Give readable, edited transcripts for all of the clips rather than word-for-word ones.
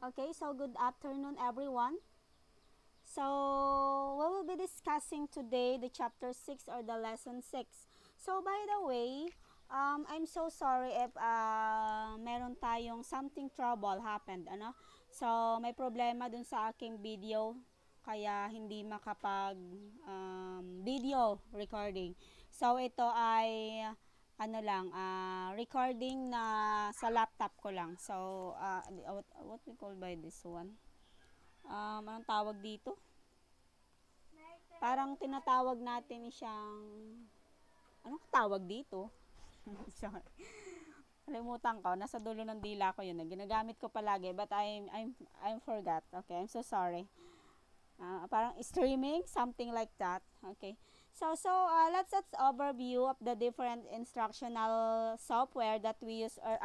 Okay, so good afternoon, everyone. So, we will be discussing today the chapter 6 or the lesson 6. So, by the way, I'm so sorry if meron tayong something trouble happened, ano? So, may problema dun sa aking video, kaya hindi makapag video recording. So, ito ay ano lang, recording na sa laptop ko lang. So, what we call by this one? Anong tawag dito? Parang tinatawag natin siyang, anong tawag dito? Sorry. Kalimutan ko, nasa dulo ng dila ko yun. Ginagamit ko palagi, but I'm forgot. Okay, I'm so sorry. Parang streaming, something like that. Okay. So let's overview of the different instructional software that we use or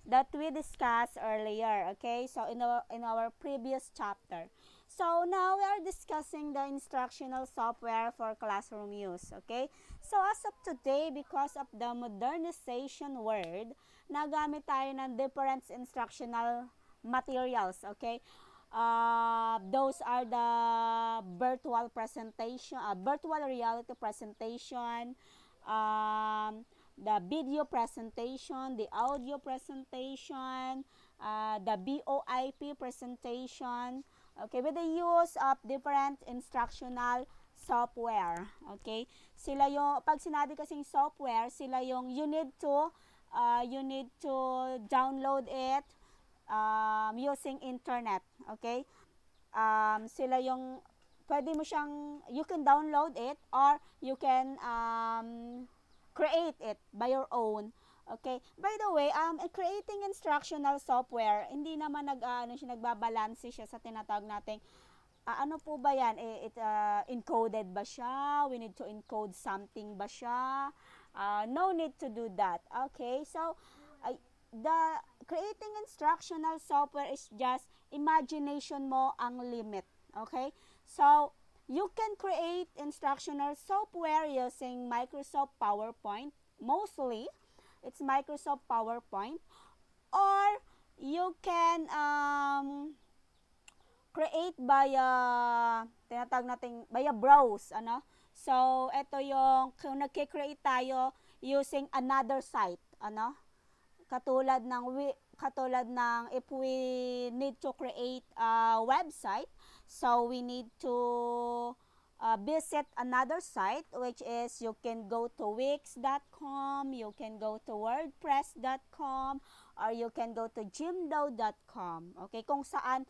that we discussed earlier. Okay. So in our previous chapter. So now we are discussing the instructional software for classroom use. Okay. So as of today, because of the modernization word, nagamit tayo ng different instructional materials. Okay. Those are the virtual presentation, virtual reality presentation, the video presentation, the audio presentation, the VoIP presentation, okay, with the use of different instructional software, okay? Sila yung, pag sinabi kasing software, sila yung you need to download it using internet, okay? Sila yung pwede mo siyang, you can download it or you can create it by your own. Okay. By the way, creating instructional software, hindi naman nagbabalanse siya sa tinatawag nating ano po ba yan? Encoded ba siya? We need to encode something ba siya? No need to do that. Okay, so the creating instructional software is just imagination mo ang limit. Okay, so you can create instructional software using Microsoft PowerPoint. Mostly, it's Microsoft PowerPoint. Or you can create via tinatawag natin via browse, ano? So, ito yung kung nagki-create tayo using another site, ano? Katulad ng if we need to create a website, so we need to visit another site, which is you can go to wix.com, you can go to wordpress.com, or you can go to jimdo.com. Okay, kung saan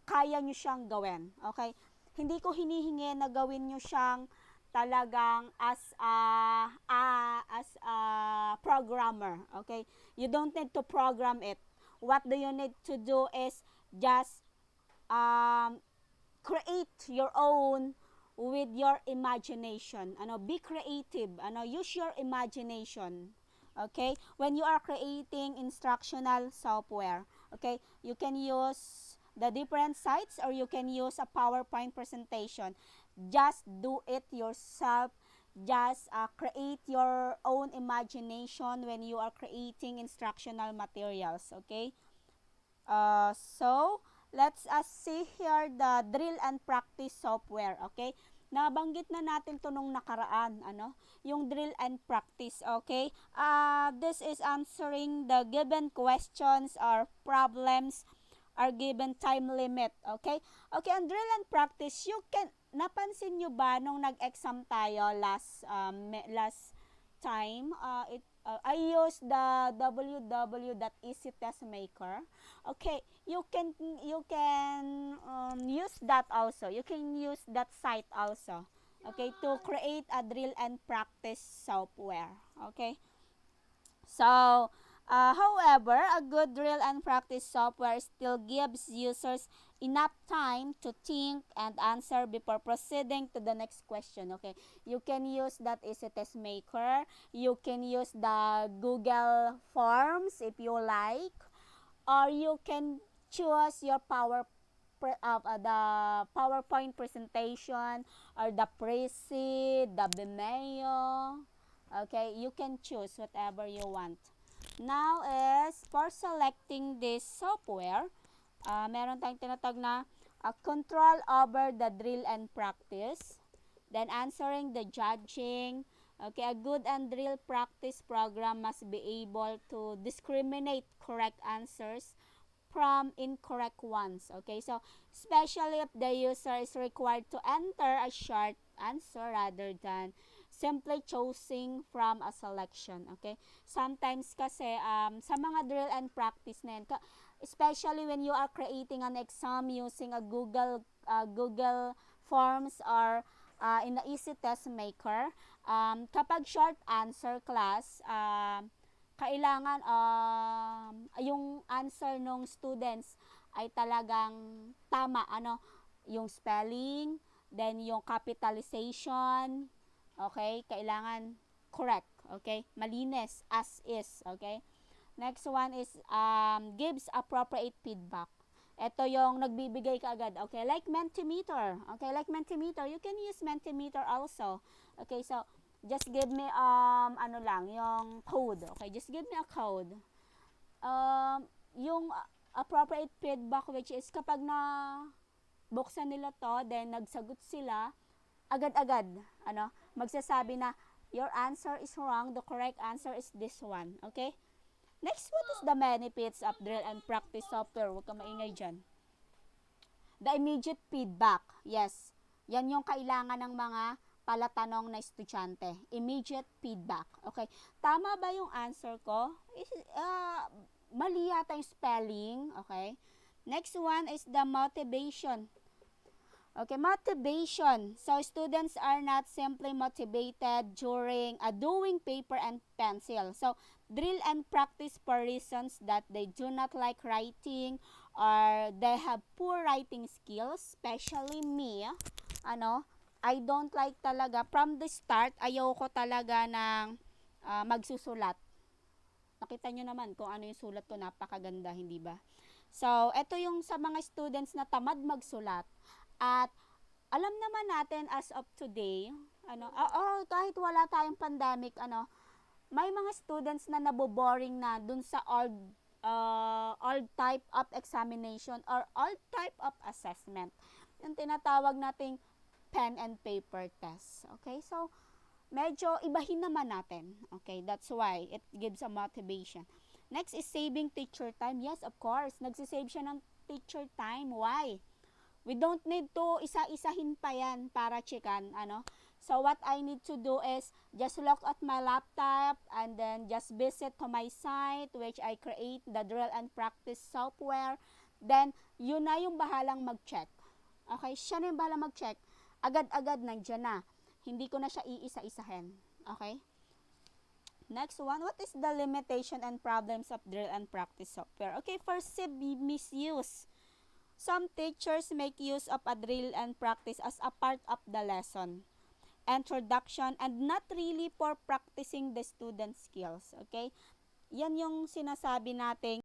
kaya nyo siyang gawin. Okay, hindi ko hinihingi na gawin nyo siyang talagang as a programmer. Okay, you don't need to program it. What do you need to do is just create your own with your imagination. Be creative. Use your imagination. Okay? When you are creating instructional software, okay? You can use the different sites or you can use a PowerPoint presentation. Just do it yourself. Just create your own imagination when you are creating instructional materials. Okay? So, let's see here the drill and practice software, okay? Nabanggit na natin to nung nakaraan, yung drill and practice, okay? This is answering the given questions or problems are given time limit, okay? Okay, ang drill and practice, napansin nyo ba nung nag-exam tayo last time, I use the www.easytestmaker. Okay, you can use that also. You can use that site also. Okay, to create a drill and practice software. Okay. So, however, a good drill and practice software still gives users enough time to think and answer before proceeding to the next question. Okay, you can use that Easy Test Maker. You can use the Google Forms if you like, or you can choose your the PowerPoint presentation or the Prezi, the Vimeo. Okay, you can choose whatever you want. Now is for selecting this software, meron tayong tinatag na control over the drill and practice. Then answering the judging. Okay, a good and drill practice program must be able to discriminate correct answers from incorrect ones. Okay, so especially if the user is required to enter a short answer rather than simply choosing from a selection. Okay, sometimes kasi sa mga drill and practice na yan, especially when you are creating an exam using a Google Forms or in the Easy Test Maker, kapag short answer class, kailangan yung answer ng students ay talagang tama, yung spelling, then yung capitalization, okay, kailangan correct, okay, malinis, as is, okay. Next one is gives appropriate feedback. Ito yung nagbibigay ka agad, okay, like Mentimeter, okay, like Mentimeter, you can use Mentimeter also, okay, so just give me yung code. Okay, just give me a code. Yung appropriate feedback, which is kapag na buksan nila to, then nagsagot sila, agad-agad, magsasabi na your answer is wrong, the correct answer is this one. Okay? Next, what is the benefits of drill and practice software? Huwag ka maingay dyan. The immediate feedback. Yes. Yan yung kailangan ng mga palatanong na estudyante. Immediate feedback. Okay. Tama ba yung answer ko? Mali yata yung spelling. Okay. Next one is the motivation. Okay, motivation. So, students are not simply motivated during doing paper and pencil. So, drill and practice for reasons that they do not like writing or they have poor writing skills, especially me. I don't like talaga, from the start, ayaw ko talaga ng magsusulat. Nakita nyo naman kung ano yung sulat ko, napakaganda, hindi ba? So, ito yung sa mga students na tamad magsulat. At alam naman natin as of today, kahit wala tayong pandemic, may mga students na naboboring na dun sa old type of examination or old type of assessment. Yung tinatawag nating pen and paper test. Okay? So, medyo ibahin naman natin. Okay? That's why it gives a motivation. Next is saving teacher time. Yes, of course. Nagsisave siya ng teacher time. Why? We don't need to isa-isahin pa yan para checkan, So, what I need to do is just look at my laptop and then just visit to my site which I create the drill and practice software. Then, yun na yung bahalang mag-check. Okay, siya na yung bahalang mag-check. Agad-agad nandiyan na. Hindi ko na siya iisa-isahin. Okay? Next one, what is the limitation and problems of drill and practice software? Okay, first, misuse. Some teachers make use of a drill and practice as a part of the lesson, introduction, and not really for practicing the student skills. Okay? Yan yung sinasabi nating